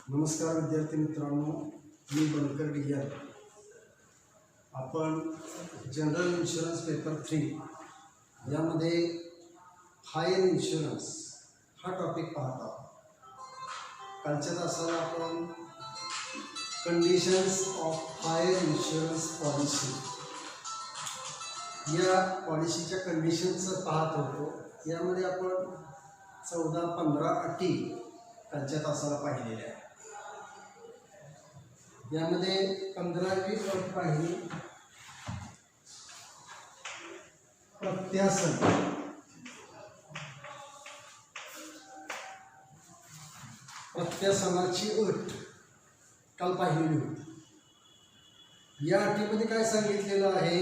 नमस्कार विद्यार्थी मित्रांनो, मी बनकर डियर. आपण जनरल इन्शुरन्स पेपर 3 यामध्ये फायर इन्शुरन्स हा टॉपिक पाहत आहोत. कालच्या तासाला आपण conditions of fire insurance policy या पॉलिसीच्या कंडिशन्स पाहत होतो. यामध्ये आपण 14-15 अटी कालच्या तासाला पाहिलेल्या आहेत. यामध्ये 15वी अट पाहिली प्रत्यासन. प्रत्यासनाची अट काल पाहिलेली होती. या अटीमध्ये काय सांगितलेलं आहे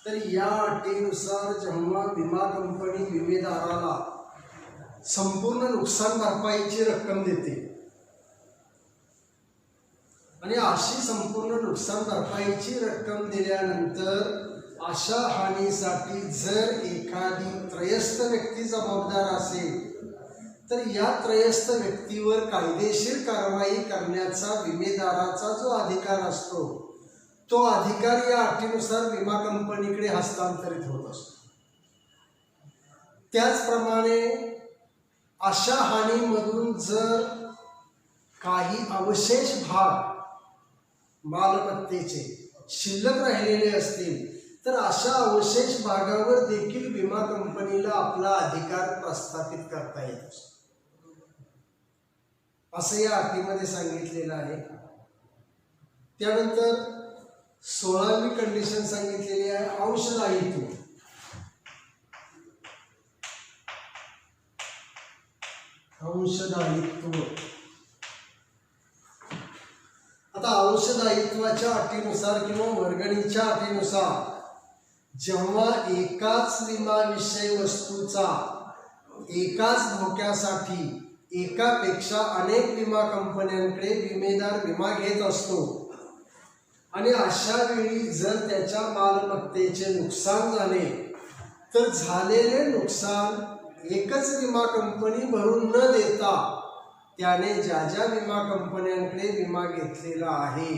तर या अटीनुसार जेव्हा विमा कंपनी विमेदाराला संपूर्ण नुकसान भरपाईची रक्कम देते आणि अशी संपूर्ण नुकसान भरपाईची रक्कम दिल्यानंतर अशा हानीसाठी जर एखादी त्रयस्थ व्यक्ती जबाबदार असेल तर या त्रयस्थ व्यक्तीवर कायदेशीर कारवाई करण्याचा विमेदाराचा जो अधिकार असतो तो अधिकार या अटीनुसार विमा कंपनीकडे हस्तांतरित होत असतो. त्याचप्रमाणे अशा हानीमधून जर काही अवशेष भाग मालमत्तेचे शिल्लक राहिलेले असतील तर अशा अवशेष भागावर देखील विमा कंपनीला आपला अधिकार प्रस्थापित करता येतो असं या अटीमध्ये सांगितलेलं आहे. त्यानंतर 16वी कंडिशन सांगितलेली आहे अंशदायित्व. अंशदायित्व आता अंशदायित्वाच्या अटीनुसार किंवा वर्गणीच्या अटीनुसार जेव्हा एकाच विमा विषय वस्तूचा एकाच धोक्यासाठी एकापेक्षा अनेक विमा कंपन्यांकडे विमेदार विमा घेत असतो आणि अशा वेळी जर त्याच्या मालमत्तेचे नुकसान झाले तर झालेले नुकसान एकच विमा कंपनी भरून न देता त्याने ज्या ज्या विमा कंपन्यांकडे विमा घेतलेला आहे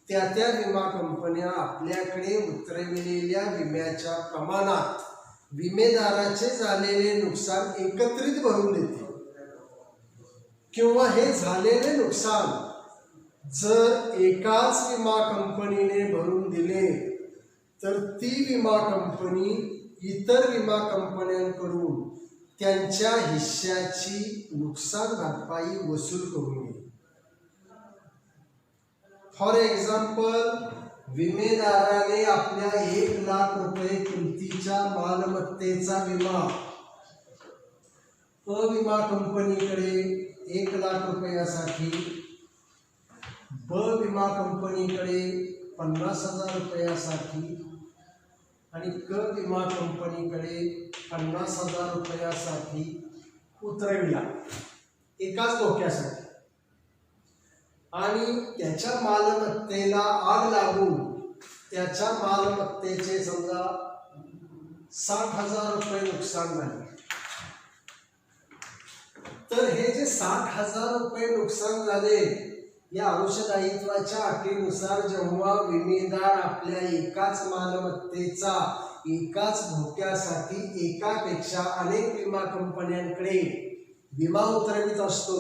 त्या त्या विमा कंपन्या आपल्याकडे उतरविलेल्या विम्याच्या प्रमाणात विमेदाराचे झालेले नुकसान एकत्रित भरून देते. किंवा हे झालेले नुकसान जर एकाच विमा कंपनीने भरून दिले तर ती विमा कंपनी इतर विमा कंपन्यांकडून त्यांच्या हिश्श्याची नुकसान भरपाई वसूल करून घेईल. फॉर एक्झाम्पल, विमेदाराने आपल्या 1 लाख रुपये किमतीच्या मालमत्तेचा विमा विमा कंपनीकडे 1 लाख रुपयासाठी, ब विमा कंपनीकडे 50,000 रुपयासाठी आणि क विमा कंपनीकडे 50,000 रुपयासाठी उतरविला एकाच धोक्यासाठी आणि त्याच्या मालमत्तेला आग लागून त्याच्या मालमत्तेचे समजा 60,000 रुपये नुकसान झाले तर हे जे 60,000 रुपये नुकसान झाले या अंशदायित्वाच्या अटीनुसार जेव्हा विमेदार आपल्या एकाच मालमत्तेचा एकाच धोक्यासाठी एकापेक्षा अनेक विमा कंपन्यांकडे विमा उतरवित असतो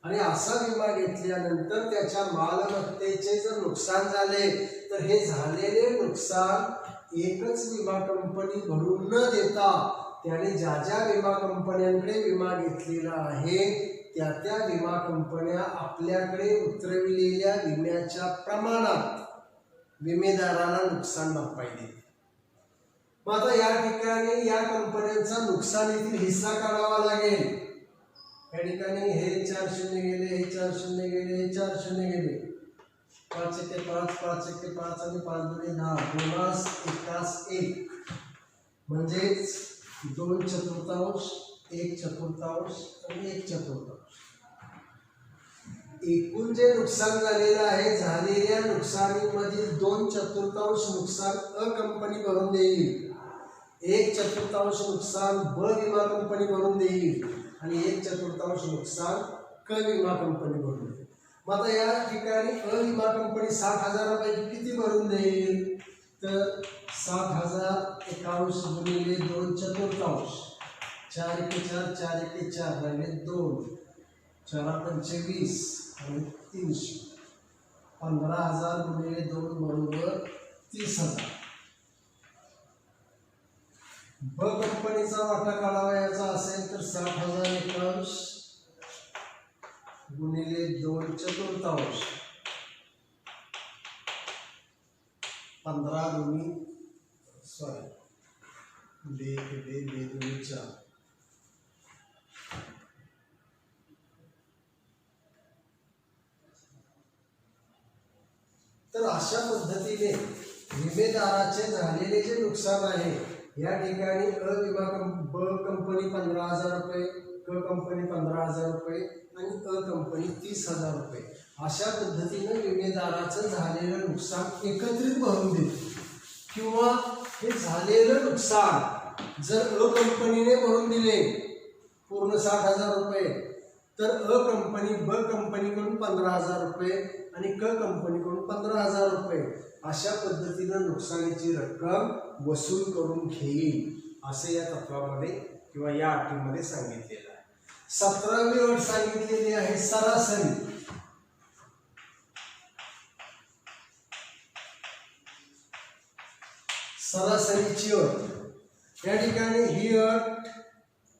आणि असा विमा घेतल्यानंतर त्याच्या मालमत्तेचे जर नुकसान झाले तर हे झालेले नुकसान एकच विमा कंपनी भरून न देता त्याने ज्या ज्या विमा कंपन्यांकडे विमा घेतलेला आहे त्या त्या विमा कंपन्या आपल्याकडे उतरविलेल्या विम्याच्या प्रमाणात विमेदाराला नुकसान भरपाई देते. मग आता या ठिकाणी या कंपन्यांचा नुकसानीतील हिस्सा काढावा लागेल. या ठिकाणी हे 4 शून्य गेले, हे 4 शून्य गेले, हे 4 शून्य गेले, 5 एके 5, 5 एके 5 आणि 5 दुणे 10, 2 एकास 1 म्हणजेच 2/4, 1/4 आणि 1/4. एकूण जे नुकसान झालेलं आहे झालेल्या नुकसानीमधील 2/4 नुकसान अ कंपनी भरून देईल, 1/4 नुकसान ब विमा कंपनी भरून देईल आणि 1/4 नुकसान क विमा कंपनी भरून देईल. मग आता या ठिकाणी विमा कंपनी 60,000पैकी किती भरून देईल तर 60,000 गुणिले 2/4 4 एके 4 4 एके 4 राहिले 2 4 पंचे 20 आणि 300 15,000 गुणिले 2 बरोबर 30,000. ब कंपनीचा वाटा काढावयाचा असेल तर 60,000 गुणिले 2/4 15 दुनी बे 4 तर अशा पद्धतीने विमेदाराचे झालेले जे नुकसान आहे या ठिकाणी ब कंपनी 15,000 रुपये, क कंपनी 15,000 रुपये आणि कंपनी 30,000 रुपये अशा पद्धतीने विमेदाराचं झालेलं नुकसान एकत्रित भरून देते. किंवा हे झालेलं नुकसान जर कंपनीने भरून दिले पूर्ण 60,000 रुपये तर कंपनी ब कंपनीकडून 15,000 रुपये आणि क कंपनीकडून 15,000 रुपये अशा पद्धतीनं नुकसानीची रक्कम वसूल करून घेईल असे या तत्वामध्ये किंवा या अटीमध्ये सांगितलेलं आहे. 17वी अट सांगितलेली आहे सरासरी. सरासरीची अट या ठिकाणी ही अट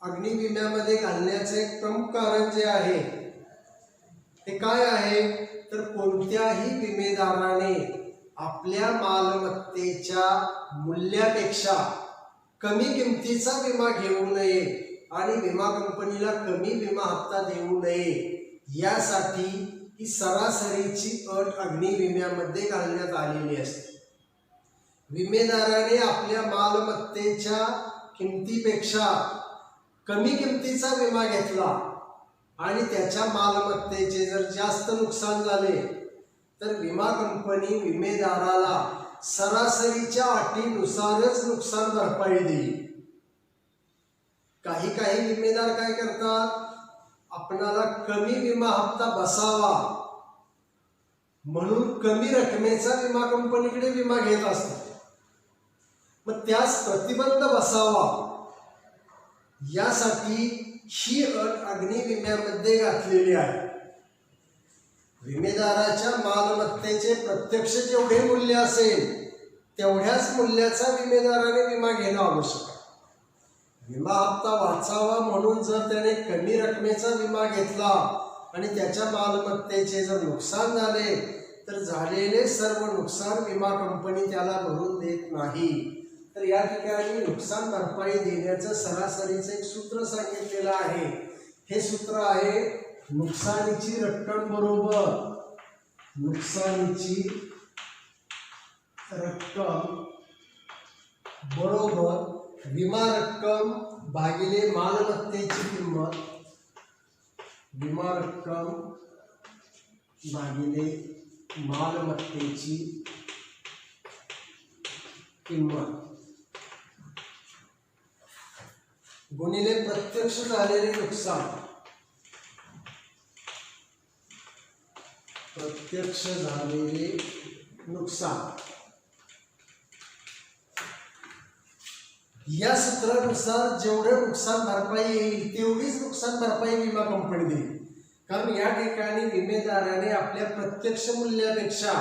अग्नि विम्यामध्ये घालण्याचे एक प्रमुख कारण जे आहे ते काय आहे तर कोणत्याही विमेदाराने आपल्या मालमत्तेच्या मूल्यापेक्षा कमी किमतीचा विमा घेऊ नये आणि विमा कंपनीला कमी विमा हप्ता देऊ नये यासाठी ही सरासरीची अट अग्नि विम्यामध्ये घालण्यात आलेली असते. विमेदाराने आपल्या मालमत्तेच्या किमतीपेक्षा कमी किमतीचा विमा घेतला आणि त्याच्या मालमत्तेचे जर जास्त नुकसान झाले तर विमा कंपनी विमेदाराला सरासरीच्या अटीनुसारच नुकसान भरपाई देईल. काही विमेदार काय करतात आपणाला कमी विमा हप्ता बसावा म्हणून कमी रकमेचा विमा कंपनीकडे विमा घेत असतात. मग त्यास प्रतिबंध बसावा यासाठी ही अट अग्नि विम्यामध्ये घातलेली आहे. विमेदाराच्या मालमत्तेचे प्रत्यक्ष जेवढे मूल्य असेल तेवढ्याच मूल्याचा विमेदाराने विमा घेणं आवश्यक आहे. विमा हप्ता वाचावा म्हणून जर त्याने कमी रकमेचा विमा घेतला आणि त्याच्या मालमत्तेचे जर नुकसान झाले तर झालेले सर्व नुकसान विमा कंपनी त्याला भरून देत नाही. तर या ठिकाणी नुकसान भरपाई देण्याचं सरासरीचं एक सूत्र सांगितलेलं आहे. हे सूत्र आहे नुकसानीची रक्कम बरोबर विमा रक्कम भागिले मालमत्तेची किंमत. विमा रक्कम भागिले मालमत्तेची किंमत गुणिले प्रत्यक्ष झालेले नुकसान. प्रत्यक्ष झालेले नुकसान या सूत्रानुसार जेवढे नुकसान भरपाई येईल तेवढीच नुकसान भरपाई विमा कंपनी देईल. कारण या ठिकाणी विमेदाराने आपल्या प्रत्यक्ष मूल्यापेक्षा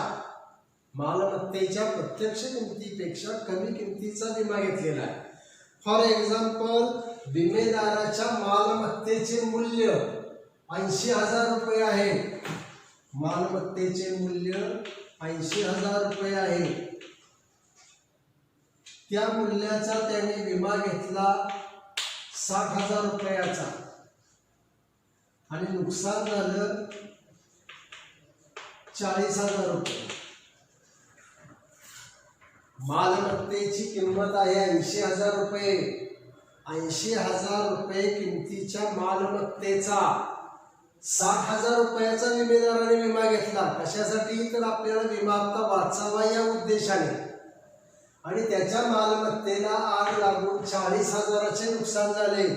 मालमत्तेच्या प्रत्यक्ष किमतीपेक्षा कमी किमतीचा विमा घेतलेला आहे. फॉर एक्झाम्पल विमेदाराच्या मालमत्तेचे मूल्य 80,000 रुपये आहे. मालमत्तेचे मूल्य 80,000 रुपये आहे. त्या मूल्याचा त्याने विमा घेतला 60,000 रुपयाचा आणि नुकसान झालं 40,000 रुपये. मालमत्तेची किंमत आहे 80,000 रुपये. 80,000 रुपये किमतीच्या मालमत्तेचा 60,000 रुपयाचा विमेदाराने विमा घेतला. कशासाठी तर आपल्याला विमा हप्ता वाचावा या उद्देशाने. आणि त्याच्या मालमत्तेला आग लागून 40,000चे नुकसान झाले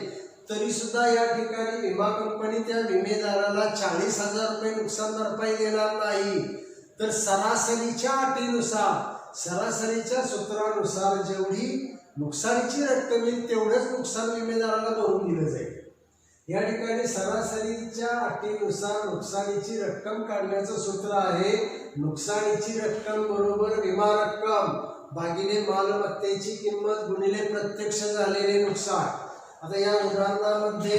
तरी सुद्धा या ठिकाणी विमा कंपनी त्या विमेदाराला 40,000 रुपये नुकसान भरपाई देणार नाही, तर सरासरीच्या अटीनुसार, सरासरीच्या सूत्रानुसार जेवढी नुकसानीची रक्कम येईल तेवढंच नुकसान विमेदाराला भरून दिलं जाईल. या ठिकाणी सरासरीच्या अटीनुसार नुकसानीची रक्कम काढण्याचं सूत्र आहे नुकसानीची रक्कम बरोबर विमा रक्कम भागिले मालमत्तेची किंमत गुणिले प्रत्यक्ष झालेले नुकसान. आता या उदाहरणामध्ये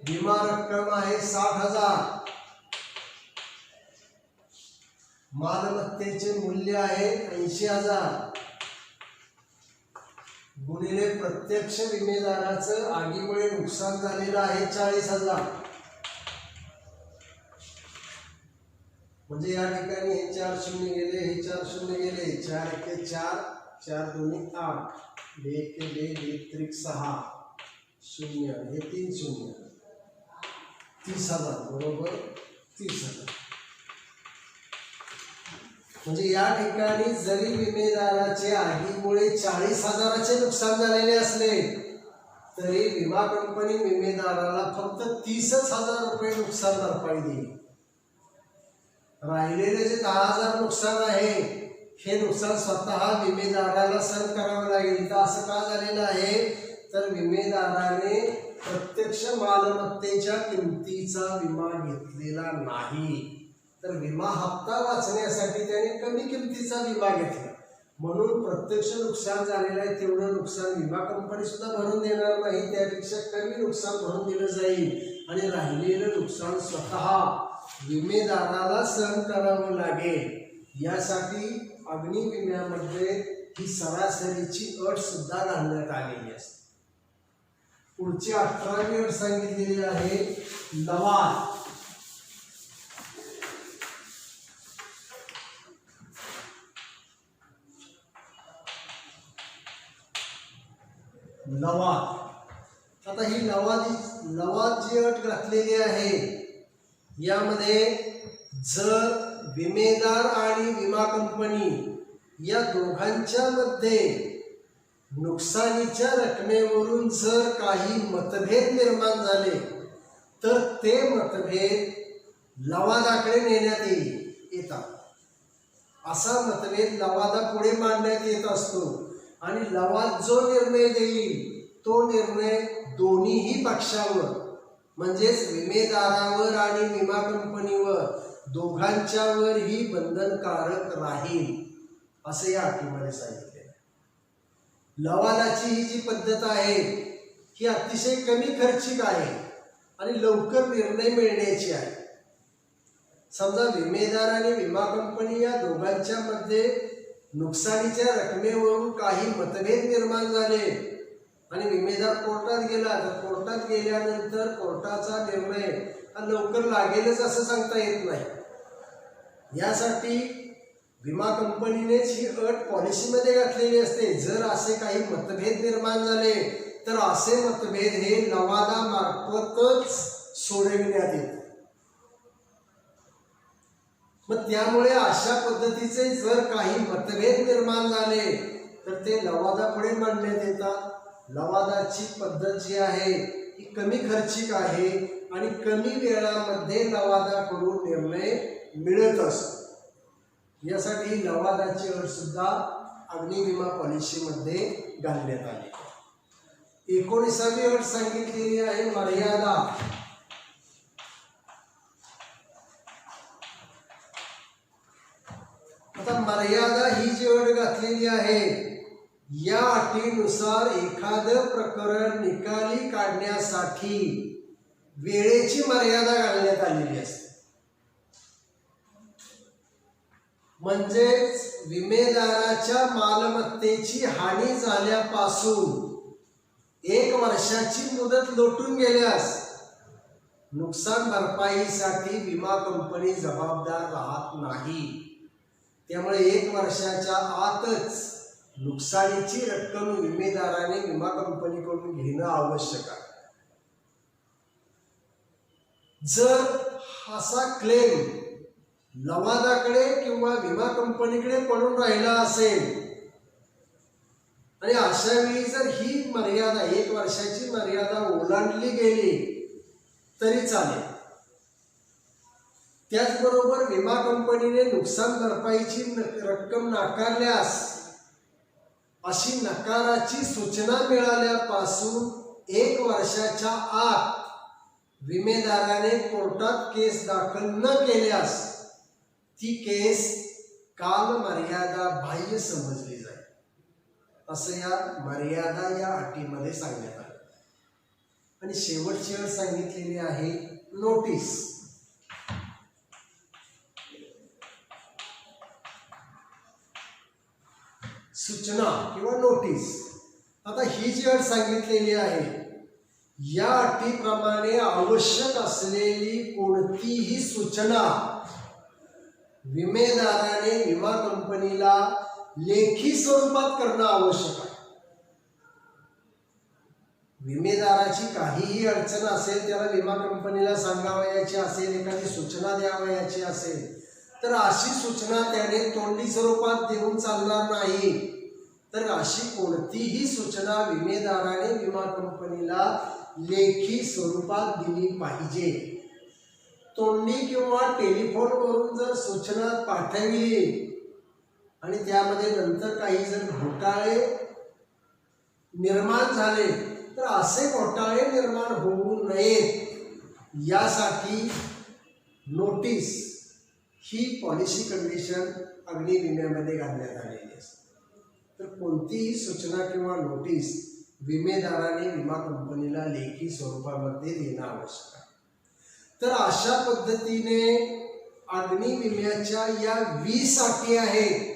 विमा रक्कम आहे 60,000, मालमत्तेचे मूल्य आहे 80,000 गुणिले प्रत्यक्ष विमेदाराचं आगीमुळे नुकसान झालेलं आहे 40,000. म्हणजे या ठिकाणी हे 4 शून्य गेले, हे 4 शून्य गेले, 4 एके 4, 4 दोन्ही 8, 2 एके 2, 2 त्रिक 6, शून्य, हे 3 शून्य, 30,000 बरोबर 30,000. म्हणजे या ठिकाणी जरी विमेदाराचे आगीमुळे 40,000चे नुकसान झालेले असले तरी विमा कंपनी विमेदाराला फक्त 30,000 रुपये नुकसान भरपाई देईल. राहिलेले जे 10,000 नुकसान आहे हे नुकसान स्वतः विमेदाराला सहन करावं लागेल. तर असं का झालेलं आहे, तर विमेदाराने प्रत्यक्ष मालमत्तेच्या किमतीचा विमा घेतलेला नाही, तर विमा हप्ता वाचण्यासाठी त्याने कमी किमतीचा विमा घेतला. म्हणून प्रत्यक्ष नुकसान झालेलं आहे तेवढं नुकसान विमा कंपनी सुद्धा भरून देणार नाही, त्यापेक्षा कमी नुकसान भरून दिलं जाईल आणि राहिलेलं नुकसान स्वतः विमेदाराला सहन करावं लागेल. यासाठी अग्नि विम्यामध्ये ही सरासरीची अट सुद्धा घालण्यात आलेली असते. पुढची 18वी अट सांगितलेली आहे लवाद. लवाद. आता ही लवाद जी अट घातलेली आहे यामध्ये जर विमेदार आणि विमा कंपनी या दोघांच्या मध्ये नुकसानीच्या रकमेवरून जर काही मतभेद निर्माण झाले तर ते मतभेद लवादाकडे नेण्यात येतात. असा मतभेद लवादापुढे मांडण्यात येत असतो आणि लवाद जो निर्णय देईल तो निर्णय दोन्हीही पक्षावर म्हणजेच विमेदारावर आणि विमा कंपनीवर दोघांच्यावरही बंधनकारक राहील असे या अटीमध्ये सांगितले. लवादाची ही जी पद्धत आहे ही अतिशय कमी खर्चिक आहे आणि लवकर निर्णय मिळण्याची आहे. समजा विमेदार आणि विमा कंपनी या दोघांच्या मध्ये नुकसानीच्या रकमेवरून काही मतभेद निर्माण झाले आणि विमेदार कोर्टात गेला तर कोर्टात गेल्यानंतर कोर्टाचा निर्णय हा लवकर लागेलच असं सांगता येत नाही. यासाठी विमा कंपनीनेच ही अट पॉलिसीमध्ये घातलेली असते. जर असे काही मतभेद निर्माण झाले तर असे मतभेद हे लवादामार्फतच सोडविण्यात येतात. मग त्यामुळे अशा पद्धतीचे जर काही मतभेद निर्माण झाले तर ते लवादापुढे मांडण्यात येतात. लवादाची पद्धत जी आहे ही कमी खर्चिक आहे आणि कमी वेळामध्ये लवादाकडून निर्णय मिळत असतो. यासाठी लवादाची अट सुद्धा अग्नि विमा पॉलिसीमध्ये घालण्यात आली. 19वी अट सांगितलेली आहे मर्यादा. आता मर्यादा ही जी अट घातलेली आहे या अटीनुसार एखादं प्रकरण निकाली काढण्यासाठी वेळेची मर्यादा घालण्यात आलेली असते. म्हणजेच विमेदाराच्या मालमत्तेची हानी झाल्यापासून 1 वर्षाची मुदत लोटून गेल्यास नुकसान भरपाईसाठी विमा कंपनी जबाबदार राहत नाही. त्यामुळे 1 वर्षाच्या आतच नुकसानीची रक्कम विमेदाराने विमा कंपनीकडून घेणं आवश्यक आहे. जर असा क्लेम लवादाकडे किंवा विमा कंपनीकडे पडून राहिला असेल आणि अशा वेळी जर ही मर्यादा 1 वर्षाची मर्यादा ओलांडली गेली तरी चालेल. त्याचबरोबर विमा कंपनीने नुकसान भरपाईची रक्कम नाकारल्यास अशी नकाराची सूचना मिळाल्यापासून 1 वर्षाच्या आत विमेदाराने कोर्टात केस दाखल न केल्यास ती केस कालमर्यादा बाह्य समजली जाईल, असं या मर्यादा या अटीमध्ये सांगण्यात आलं. आणि शेवटची अट सांगितलेली आहे नोटीस. सूचना किंवा नोटीस. आता ही जी अट सांगितलेली आहे या अटीप्रमाणे आवश्यक असलेली कोणतीही सूचना विमेदाराने विमा कंपनीला लेखी स्वरूपात करणं आवश्यक आहे. विमेदाराची काहीही अडचण असेल, त्याला विमा कंपनीला सांगावयाची असेल, एखादी सूचना द्यावयाची असेल, तर अशी सूचना त्याने तोंडी स्वरूपात देऊन चालणार नाही. तर अशी कोणतीही सूचना विमेदाराने विमा कंपनीला लेखी स्वरूपात दिली पाहिजे. तोंडी किंवा टेलिफोनवरून जर सूचना पाठवली आणि त्यामध्ये नंतर काही जर घोटाळे निर्माण झाले तर असे घोटाळे निर्माण होऊ नयेत यासाठी नोटीस ही पॉलिसी कंडिशन अग्नी विम्यामध्ये घालण्यात आलेली असते. तर कोणतीही सूचना किंवा नोटीस विमेदाराने विमा कंपनीला लेखी स्वरूपामध्ये देणं आवश्यक आहे. तर अशा पद्धतीने अग्नि विम्याच्या या 20 अटी आहेत.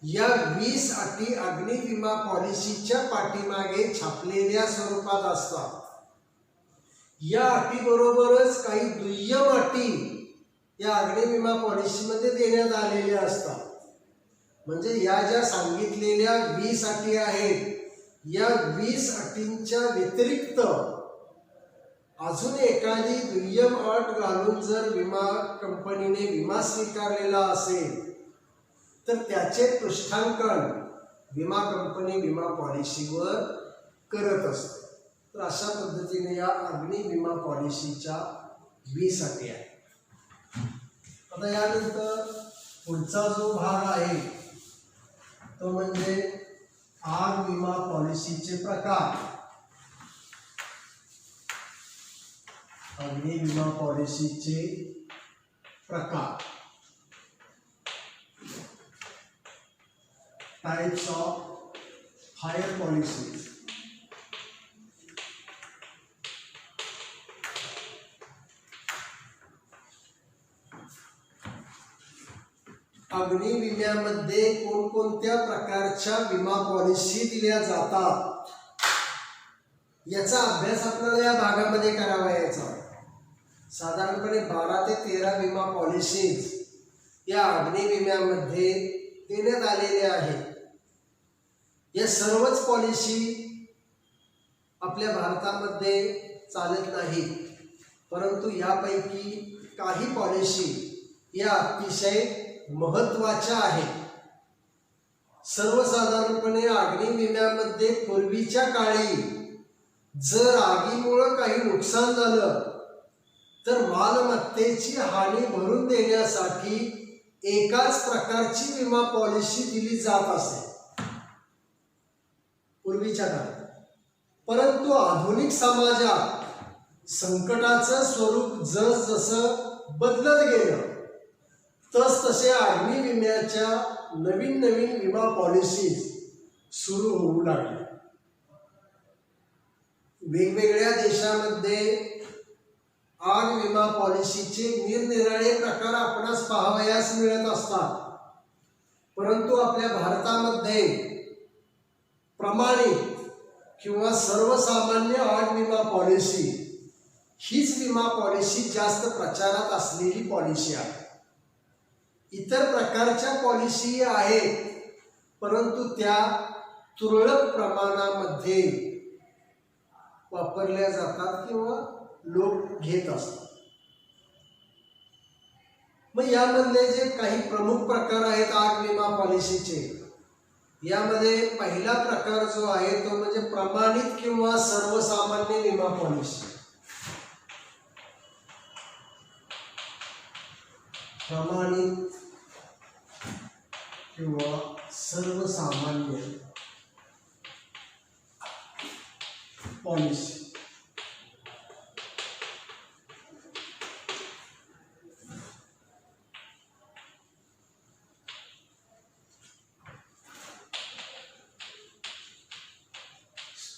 या 20 अटी अग्नि विमा पॉलिसीच्या पाठीमागे छापलेल्या स्वरूपात असतात. या अटीबरोबरच काही दुय्यम अटी या अग्नि विमा पॉलिसीमध्ये देण्यात आलेल्या असतात. म्हणजे या ज्या सांगितलेल्या 20 अटी आहेत, या 20 अटींच्या व्यतिरिक्त अजून एखादी दुय्यम अट घालून जर विमा कंपनीने विमा स्वीकारलेला असेल तर त्याचे पृष्ठांकन विमा कंपनी विमा पॉलिसीवर करत असते. तर अशा पद्धतीने या अग्नि विमा पॉलिसीच्या 20 अटी आहेत. आता यानंतर पुढचा जो भाग आहे तो म्हणजे आग विमा पॉलिसीचे प्रकार. अग्नि विमा पॉलिसीचे प्रकार. Types of fire policies. अग्नि विम्यामध्ये कोणकोणत्या प्रकारच्या विमा पॉलिसी दिल्या जातात याचा अभ्यास आपल्याला या भागामध्ये करावायचा आहे. साधारणपणे 12 ते 13 विमा पॉलिसीज या अग्नि विम्यामध्ये देण्यात आलेल्या आहेत. या सर्वच पॉलिसी आपल्या भारतामध्ये चालत नाहीत, परंतु यापैकी काही पॉलिसी या अतिशय महत्त्वाच्या आहेत. सर्वसाधारणपणे अग्नि विम्यामध्ये पूर्वीच्या काळी जर आगीमुळे काही नुकसान झालं तर मालमत्तेची हानी भरून देण्यासाठी एकाच प्रकारची विमा पॉलिसी दिली जात असे पूर्वीच्या काळात. परंतु आधुनिक समाजात संकटाचं स्वरूप जसजसं बदलत गेलं तसतसे अग्नि विम्याच्या नवीन नवीन विमा पॉलिसीज सुरू होऊ लागल्या. वेगवेगळ्या देशामध्ये आग विमा पॉलिसीचे निरनिराळे प्रकार आपणास पाहावयास मिळत असतात, परंतु आपल्या भारतामध्ये प्रमाणित किंवा सर्वसामान्य आग विमा पॉलिसी हीच विमा पॉलिसी जास्त प्रचारात असलेली पॉलिसी आहे. इतर प्रकारच्या पॉलिसी आहेत, परंतु त्या तुरळक प्रमाणामध्ये वापरल्या जातात किंवा लोक घेत असतात. मग यामधले जे काही प्रमुख प्रकार आहेत आग विमा पॉलिसीचे यामध्ये पहिला प्रकार जो आहे तो म्हणजे प्रमाणित किंवा सर्वसामान्य विमा पॉलिसी. प्रमाणित किंवा सर्वसामान्य पॉलिसी.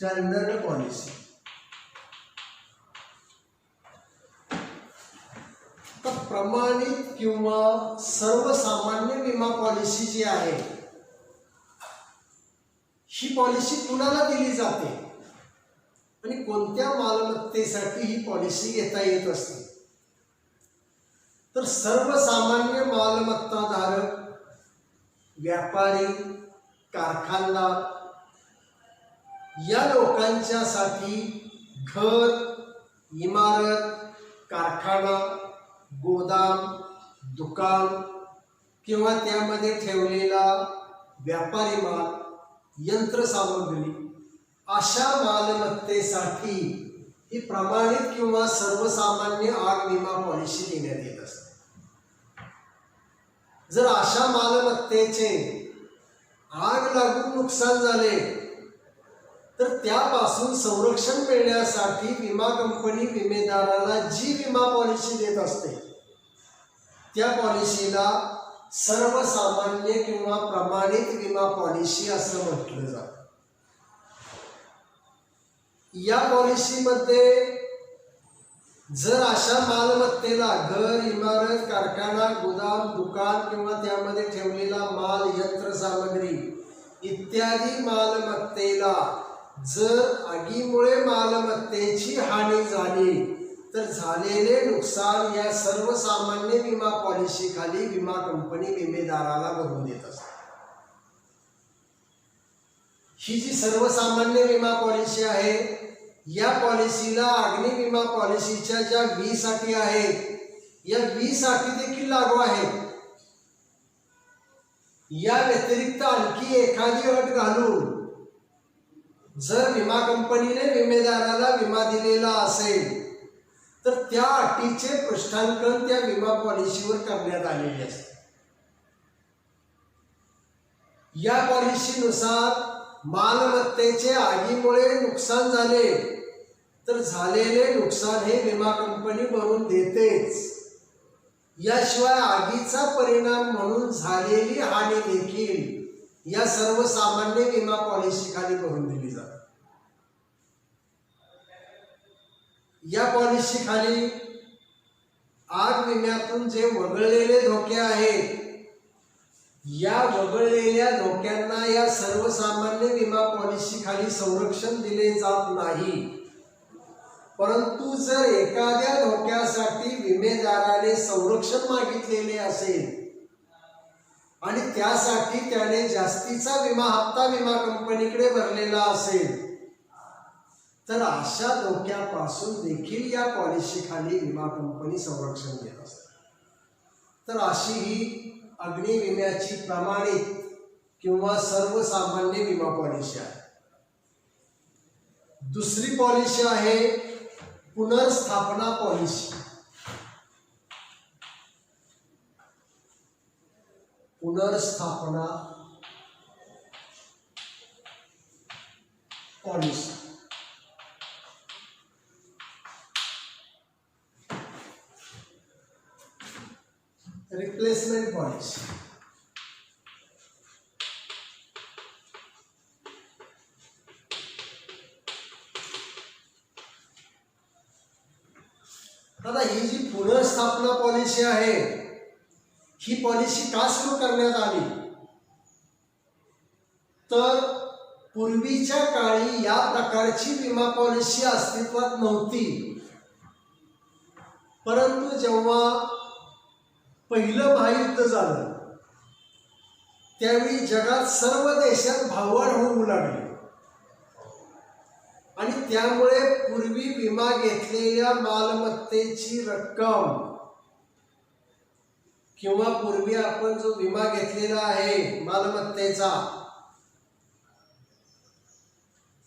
Standard policy. तर प्रमाणित किंवा सर्वसामान्य विमा पॉलिसी जी आहे ही पॉलिसी कुणाला दिली जाते आणि कोणत्या मालमत्तेसाठी ही पॉलिसी घेता येत असते. तर सर्वसामान्य मालमत्ताधारक, व्यापारी, कारखानदार या लोकांच्यासाठी घर, इमारत, कारखाना, गोदाम, दुकान किंवा त्यामध्ये ठेवलेला व्यापारी माल, यंत्रसामग्री अशा मालमत्तेसाठी ही प्रमाणित किंवा सर्वसामान्य आग विमा पॉलिसी देण्यात येत असते. जर अशा मालमत्तेचे आग लागून नुकसान झाले तर त्यापासून संरक्षण मिळण्यासाठी विमा कंपनी विमेदाराला जी विमा पॉलिसी देत असते त्या पॉलिसीला सर्वसामान्य किंवा प्रमाणित विमा पॉलिसी असं म्हटलं जातं. या पॉलिसीमध्ये जर अशा मालमत्तेला घर, इमारत, कारखाना, गोदाम, दुकान किंवा त्यामध्ये ठेवलेला माल, यंत्रसामग्री इत्यादी मालमत्तेला जर आगीमुळे मालमत्तेची हानी झाली तर झालेले नुकसान या सर्वसामान्य विमा पॉलिसी खाली विमा कंपनी विमेदाराला भरून देत असते. ही जी सर्वसामान्य विमा पॉलिसी आहे या पॉलिसीला अग्नि विमा पॉलिसीच्या ज्या 20 अटी आहेत या 20 अटी देखील लागू आहेत. या व्यतिरिक्त आणखी एखादी अट घालून जर विमा कंपनीने विमेदाराला विमा दिलेला असेल तर त्या अटीचे पृष्ठांकन त्या विमा पॉलिसीवर करण्यात आलेले असते. या पॉलिसीनुसार मालमत्तेचे आगीमुळे नुकसान झाले तर झालेले नुकसान हे विमा कंपनी भरून देतेच. याशिवाय आगीचा परिणाम म्हणून झालेली हानी देखील या सर्वसामान्य विमा पॉलिसी खाली भरून दिली जाते. या पॉलिसी खाली आग विम्यातून जे वगळलेले धोके आहेत या वगळलेल्या धोक्यांना या सर्वसामान्य विमा पॉलिसी खाली संरक्षण दिले जात नाही. परंतु जर एखाद्या धोक्यासाठी विमेदाराने संरक्षण मागितलेले असेल आणि त्यासाठी त्याने जास्तीचा विमा हप्ता विमा कंपनीकडे भरलेला असेल तर अशा धोक्यापासून देखील या पॉलिसी खाली विमा कंपनी संरक्षण देत असते. तर अशी ही अग्नि विम्याची प्रमाणित किंवा सर्वसामान्य विमा पॉलिसी आहे. दुसरी पॉलिसी आहे पुनर्स्थापना पॉलिसी. पुनर्स्थापना पॉलिसी. Replacement policy. आता ही जी पुनर्स्थापना पॉलिसी आहे ही पॉलिसी का सुरू करण्यात आली तर पूर्वीच्या काळी या प्रकारची विमा पॉलिसी अस्तित्वात नव्हती. परंतु जेव्हा पहिलं महायुद्ध झालं त्यावेळी जगात सर्व देशात भाववाढ होऊ लागली आणि त्यामुळे पूर्वी विमा घेतलेल्या मालमत्तेची रक्कम किंवा पूर्वी आपण जो विमा घेतलेला आहे मालमत्तेचा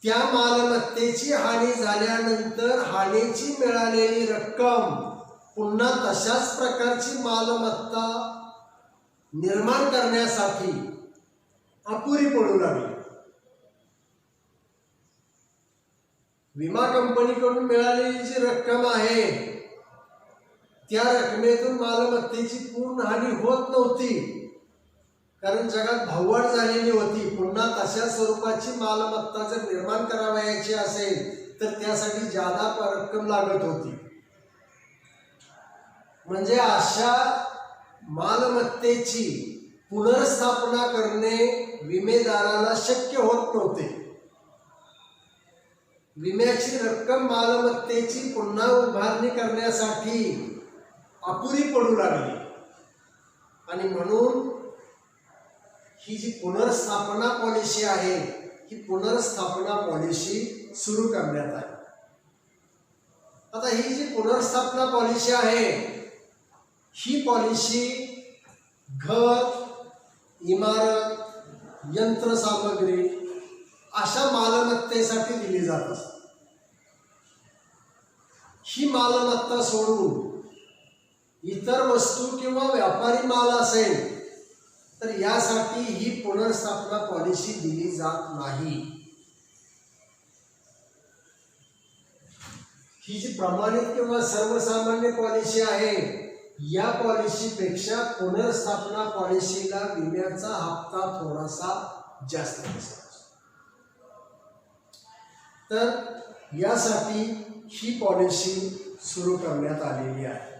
त्या मालमत्तेची हानी झाल्यानंतर हानीची मिळालेली रक्कम पुन्हा तशाच प्रकारची मालमत्ता निर्माण करण्यासाठी अपुरी पडू लागली. विमा कंपनीकडून मिळालेली जी रक्कम आहे त्या रकमेतून मालमत्तेची पूर्ण हानी होत नव्हती, कारण जगात भाववाढ झालेली होती. पुन्हा तशा स्वरूपाची मालमत्ता जर निर्माण करावयाची असेल तर त्यासाठी जादा रक्कम लागत होती. म्हणजे अशा मालमत्तेची पुनर्स्थापना करणे विमेदाराला शक्य होत नव्हते. विम्याची रक्कम मालमत्तेची पुन्हा उभारणी करण्यासाठी अपुरी पडू लागली आणि म्हणून ही जी पुनर्स्थापना पॉलिसी आहे ही पुनर्स्थापना पॉलिसी सुरू करण्यात आली. आता ही जी पुनर्स्थापना पॉलिसी आहे ही पॉलिसी घर, इमारत, यंत्रसामग्री अशा मालमत्तेसाठी दिली जात असते. ही मालमत्ता सोडून इतर वस्तू किंवा व्यापारी माल असेल तर यासाठी ही पुनर्स्थापना पॉलिसी दिली जात नाही. ही जी प्रमाणित किंवा सर्वसामान्य पॉलिसी आहे या पॉलिसीपेक्षा पुनर्स्थापना पॉलिसीला विम्याचा हप्ता थोडासा जास्त असतो. तर यासाठी ही पॉलिसी सुरू करण्यात आलेली आहे.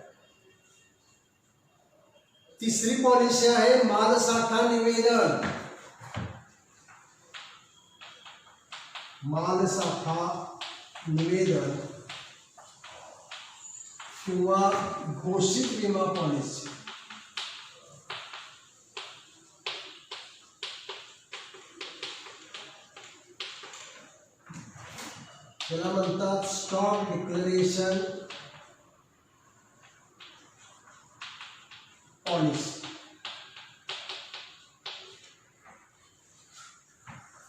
तिसरी पॉलिसी आहे मालसाठा निवेदन. मालसाठा निवेदन किंवा घोषित विमा पॉलिसी. त्याला म्हणतात स्टॉक डिक्लेरेशन पॉलिसी.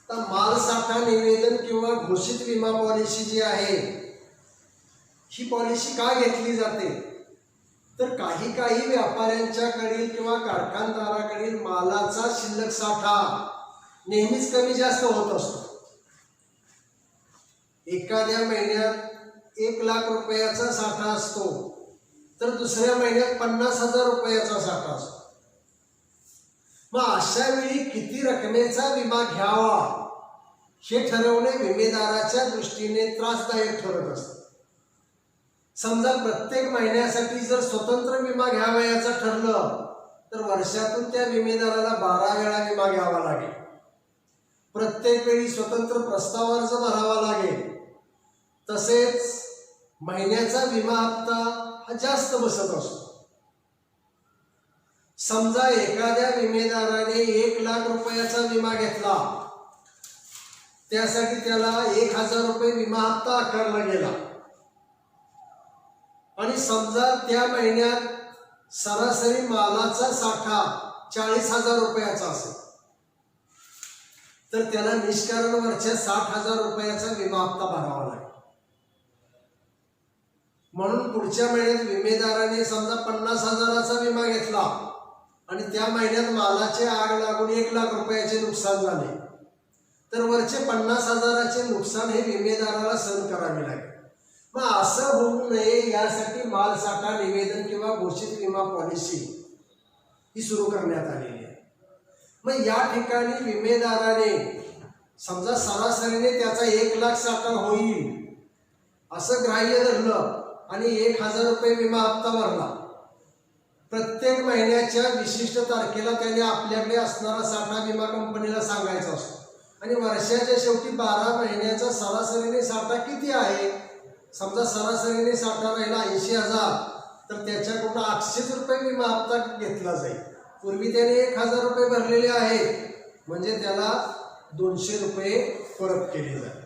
तर मालसाठा निवेदन किंवा घोषित विमा पॉलिसी जी आहे ही पॉलिसी का घेतली जाते तर काही व्यापाऱ्यांच्याकडील किंवा कारखानदाराकडील मालाचा शिल्लक साठा नेहमीच कमी जास्त होत असतो. एखाद्या महिन्यात 1,00,000 रुपयाचा साठा असतो तर दुसऱ्या महिन्यात 50,000 रुपयाचा साठा असतो. मग अशा वेळी किती रकमेचा विमा घ्यावा हे ठरवणे विमेदाराच्या दृष्टीने त्रासदायक ठरत असते. समजा प्रत्येक महिन्यासाठी जर स्वतंत्र विमा घ्यावयाचं ठरलं तर वर्षातून त्या विमेदाराला 12 वेळा विमा घ्यावा लागेल. प्रत्येक वेळी स्वतंत्र प्रस्ताव अर्ज भरावा लागेल. तसेच महिन्याचा विमा हप्ता हा जास्त बसत असतो. समजा एखाद्या विमेदाराने 1,00,000 रुपयाचा विमा घेतला, त्यासाठी त्याला 1,000 रुपये विमा हप्ता आकारला गेला आणि समजा त्या महिन्यात सरासरी मालाचा साठा 40,000 रुपयाचा असेल तर त्याला निष्कारणवरच्या 60,000 रुपयाचा विमा हप्ता भरावा लागेल. म्हणून पुढच्या महिन्यात विमेदाराने समजा 50,000चा विमा घेतला आणि त्या महिन्यात मालाचे आग लागून 1,00,000 रुपयाचे नुकसान झाले तर वरचे 50,000चे नुकसान हे विमेदाराला सहन करावे लागेल. मग असं होऊ नये यासाठी मालसाठा निवेदन किंवा घोषित विमा पॉलिसी ही सुरू करण्यात आलेली आहे. मग या ठिकाणी विमेदाराने समजा सरासरीने त्याचा 1,00,000 साठा होईल असं ग्राह्य धरलं आणि 1,000 रुपये विमा हप्ता भरला. प्रत्येक महिन्याच्या विशिष्ट तारखेला त्याने आपल्याकडे असणारा साठा विमा कंपनीला सांगायचा असतो आणि वर्षाच्या शेवटी 12 महिन्याचा सरासरीने साठा किती आहे. समजा सरासरीने साठा राहिला 80,000 तर त्याच्याकडून 800 रुपये विमा हप्ता घेतला जाईल. पूर्वी त्याने 1,000 रुपये भरलेले आहेत म्हणजे त्याला 200 रुपये परत केले जाईल.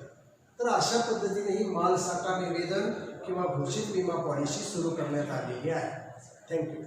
तर अशा पद्धतीने ही मालसाठा निवेदन किंवा घोषित विमा पॉलिसी सुरू करण्यात आलेली आहे. थँक्यू.